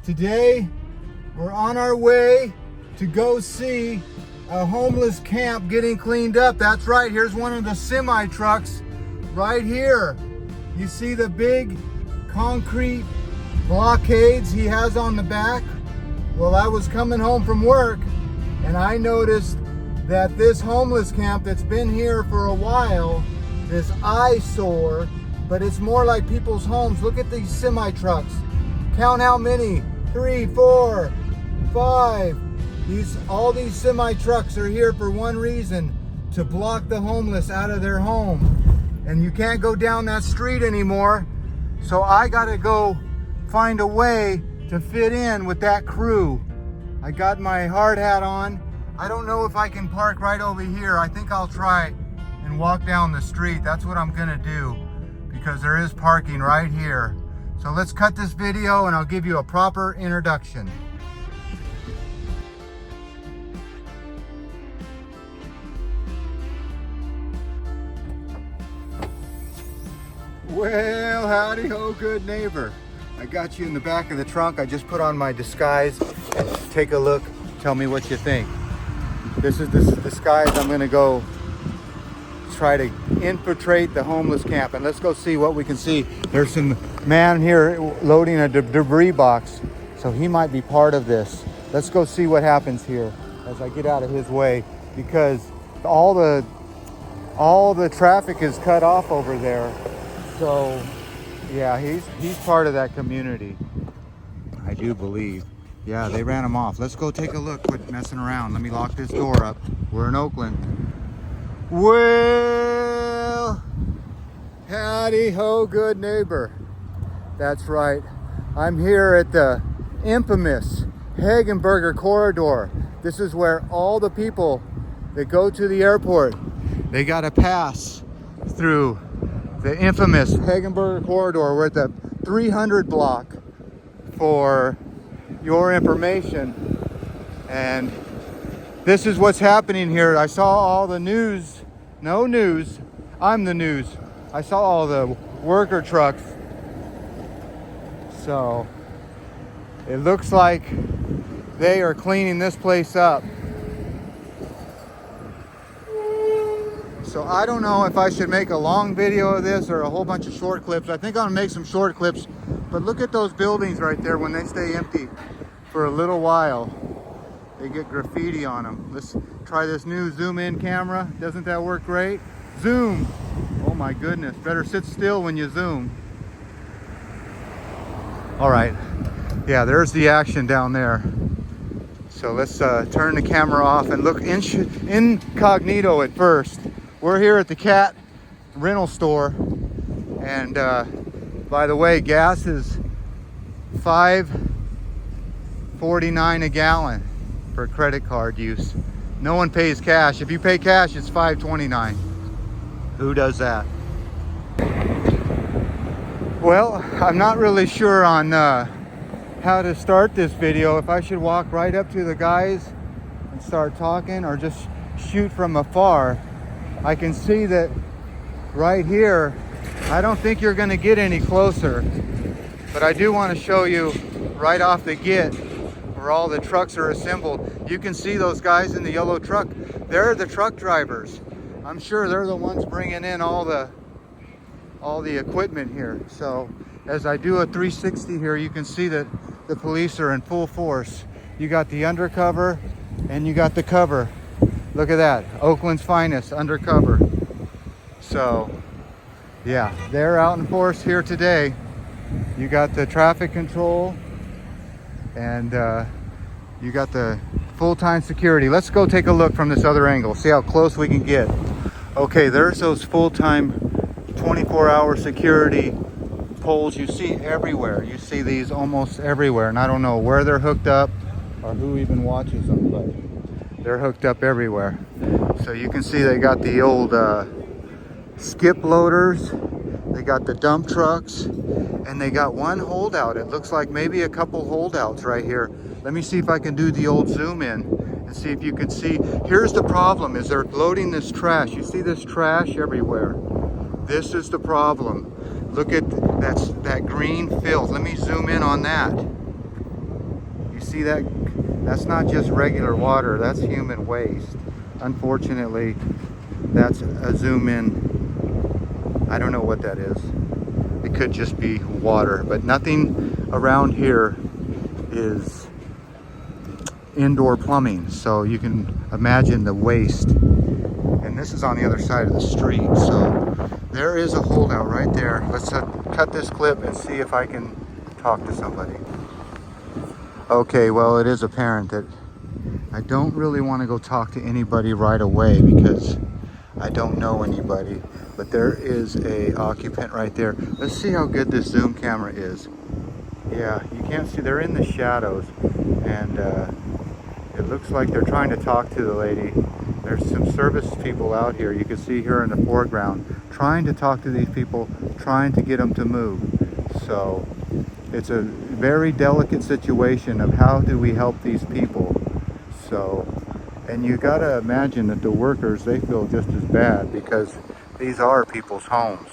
Today, we're on our way to go see a homeless camp getting cleaned up. That's right, here's one of the semi trucks right here. You see the big concrete blockades he has on the back? Well, I was coming home from work and I noticed that this homeless camp that's been here for a while, this eyesore, but it's more like people's homes. Look at these semi trucks. Count how many. 3, 4, 5. All these semi trucks are here for one reason: to block the homeless out of their home. And you can't go down that street anymore. So I gotta go find a way to fit in with that crew. I got my hard hat on. I don't know if I can park right over here. I think I'll try and walk down the street. That's what I'm gonna do, because there is parking right here. So let's cut this video and I'll give you a proper introduction. Well, howdy ho, good neighbor. I got you in the back of the trunk. I just put on my disguise. Take a look, tell me what you think. This is the disguise. I'm gonna go try to infiltrate the homeless camp, and let's go see what we can see. There's some man here loading a debris box, so he might be part of this. Let's go see what happens here as I get out of his way, because all the traffic is cut off over there. So yeah, he's part of that community, I do believe. Yeah, they ran him off. Let's go take a look. Quit messing around. Let me lock this door up. We're in Oakland. Well, howdy ho, good neighbor. That's right. I'm here at the infamous Hegenberger corridor. This is where all the people that go to the airport, they got to pass through the infamous Hegenberger corridor. We're at the 300 block for your information. And this is what's happening here. I saw all the news. No news. I'm the news. I saw all the worker trucks. So it looks like they are cleaning this place up. So I don't know if I should make a long video of this or a whole bunch of short clips. I think I'm gonna make some short clips. But look at those buildings right there. When they stay empty for a little while, they get graffiti on them. Let's try this new zoom in camera. Doesn't that work great? Zoom. Oh my goodness. Better sit still when you zoom. All right. Yeah, there's the action down there. So let's turn the camera off and look incognito at first. We're here at the cat rental store. And by the way, gas is $5.49 a gallon for credit card use. No one pays cash. If you pay cash, it's $5.29. Who does that? Well, I'm not really sure on how to start this video. If I should walk right up to the guys and start talking, or just shoot from afar. I can see that right here. I don't think you're going to get any closer, but I do want to show you right off the get where all the trucks are assembled. You can see those guys in the yellow truck. They're the truck drivers. I'm sure they're the ones bringing in all the equipment here. So as I do a 360 here, you can see that the police are in full force. You got the undercover and you got the cover. Look at that, Oakland's finest undercover. So yeah, they're out in force here today. You got the traffic control and you got the full-time security. Let's go take a look from this other angle, see how close we can get. Okay, there's those full-time 24-hour security poles you see everywhere. You see these almost everywhere, and I don't know where they're hooked up or who even watches them, but they're hooked up everywhere. So you can see they got the old skip loaders, they got the dump trucks, and they got one holdout. It looks like maybe a couple holdouts right here. Let me see if I can do the old zoom in and see if you can see. Here's the problem, is they're loading this trash. You see this trash everywhere. This is the problem. Look at that green filth. Let me zoom in on that. see that? That's not just regular water, that's human waste. Unfortunately, that's a zoom in. I don't know what that is. It could just be water, but nothing around here is indoor plumbing. So you can imagine the waste. And this is on the other side of the street. So there is a holdout right there. Let's cut this clip and see if I can talk to somebody. Okay, well, it is apparent that I don't really want to go talk to anybody right away because I don't know anybody. But there is a occupant right there. Let's see how good this zoom camera is. Yeah, you can't see, they're in the shadows, and it looks like they're trying to talk to the lady. There's some service people out here. You can see here in the foreground trying to talk to these people, trying to get them to move. So it's a very delicate situation of how do we help these people. So, and you got to imagine that the workers, they feel just as bad because these are people's homes.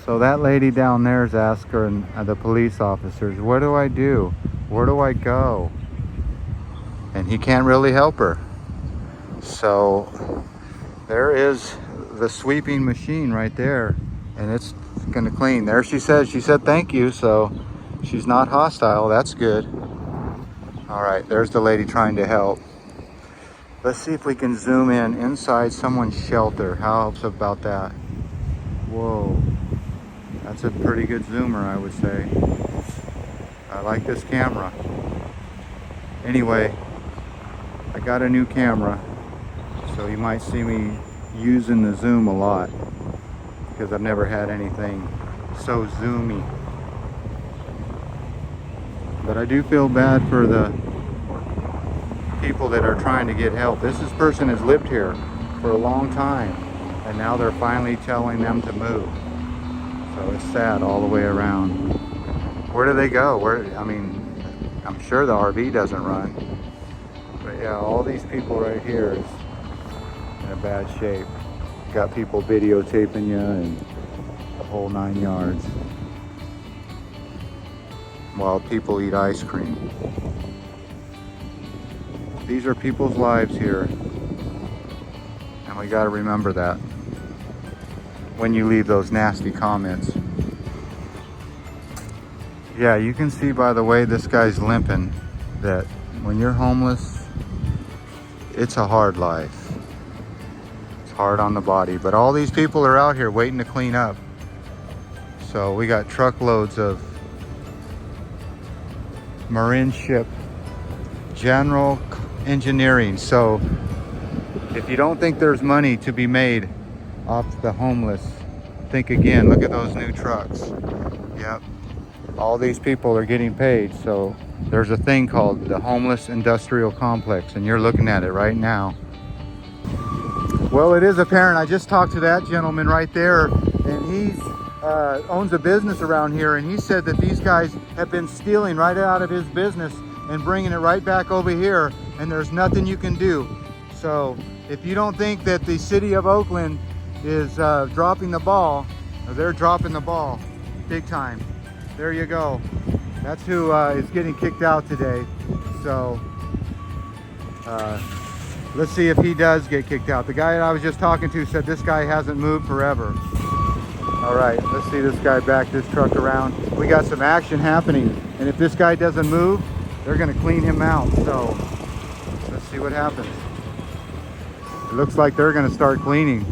So that lady down there is asking the police officers, what do I do? Where do I go? And he can't really help her. So there is the sweeping machine right there, and it's gonna clean. There she said thank you, so she's not hostile. That's good. All right, there's the lady trying to help. Let's see if we can zoom in inside someone's shelter. How about that? Whoa. That's a pretty good zoomer, I would say. I like this camera. Anyway, I got a new camera, so you might see me using the zoom a lot because I've never had anything so zoomy. But I do feel bad for the people that are trying to get help. This person has lived here for a long time, and now they're finally telling them to move. So it's sad all the way around. Where do they go? I mean, I'm sure the RV doesn't run. But yeah, all these people right here is in a bad shape. Got people videotaping you and the whole 9 yards. While people eat ice cream. These are people's lives here. And we gotta remember that when you leave those nasty comments. Yeah, you can see by the way this guy's limping that when you're homeless, it's a hard life. It's hard on the body, but all these people are out here waiting to clean up. So we got truckloads of marine ship general engineering. So if you don't think there's money to be made off the homeless, think again. Look at those new trucks. Yep, all these people are getting paid. So there's a thing called the homeless industrial complex, and you're looking at it right now. Well, it is apparent. I just talked to that gentleman right there, and he owns a business around here, and he said that these guys have been stealing right out of his business and bringing it right back over here, and there's nothing you can do. So if you don't think that the city of Oakland is dropping the ball, they're dropping the ball big time. There you go. That's who is getting kicked out today. So let's see if he does get kicked out. The guy that I was just talking to said this guy hasn't moved forever. All right, let's see this guy back this truck around. We got some action happening, and if this guy doesn't move, they're gonna clean him out. So let's see what happens. It looks like they're gonna start cleaning.